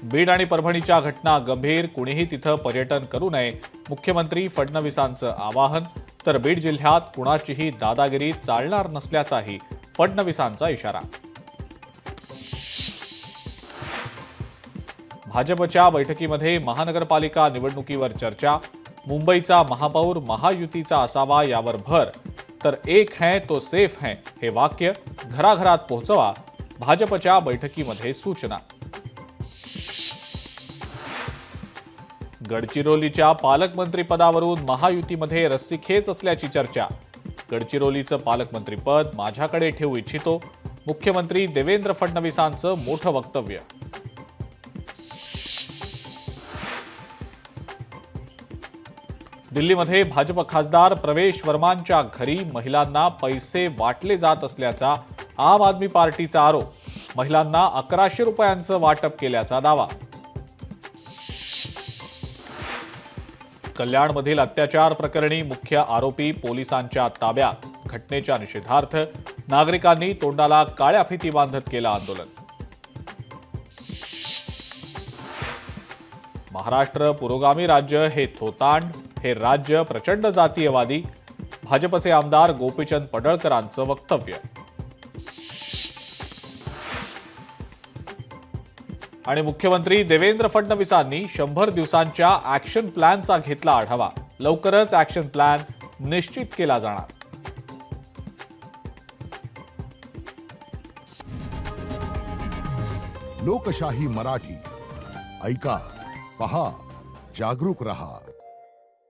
बीड आणि परभणीच्या घटना गंभीर, कुणीही तिथं पर्यटन करू नये, मुख्यमंत्री फडणवीसांचं आवाहन. तर बीड जिल्ह्यात कुणाचीही दादागिरी चालणार नसल्याचाही फडणवीसांचा इशारा. भाजपच्या बैठकीमध्ये महानगरपालिका निवडणुकीवर चर्चा. मुंबईचा महापौर महायुतीचा असावा यावर भर. तर एक है तो सेफ है हे वाक्य घराघरात पोहोचवा, भाजपच्या बैठकीमध्ये सूचना. गडचिरोलीच्या पालकमंत्रीपदावरून महायुतीमध्ये रस्सीखेच असल्याची चर्चा. गडचिरोलीचं पालकमंत्रीपद माझ्याकडे ठेवू इच्छितो, मुख्यमंत्री देवेंद्र फडणवीसांचं मोठं वक्तव्य. दिल्लीमध्ये भाजप खासदार प्रवेश वर्मांच्या घरी महिलांना पैसे वाटले जात असल्याचा आम आदमी पार्टीचा आरोप. महिलांना 1100 रुपयांचं वाटप केल्याचा दावा. कल्याणमधील अत्याचार प्रकरणी मुख्य आरोपी पोलिसांच्या ताब्यात. घटनेच्या निषेधार्थ नागरिकांनी तोंडाला काळ्या फिती बांधत केलं आंदोलन. महाराष्ट्र पुरोगामी राज्य हे थोतांड, हे राज्य प्रचंड जातीयवादी. भाजपचे आमदार गोपीचंद पडळकरांचं वक्तव्य. आणि मुख्यमंत्री देवेंद्र फडणवीसांनी 100 दिवसांच्या ॲक्शन प्लॅनचा घेतला आढावा. लवकरच ॲक्शन प्लॅन निश्चित केला जाणार. लोकशाही मराठी ऐका, पहा, जागरूक रहा.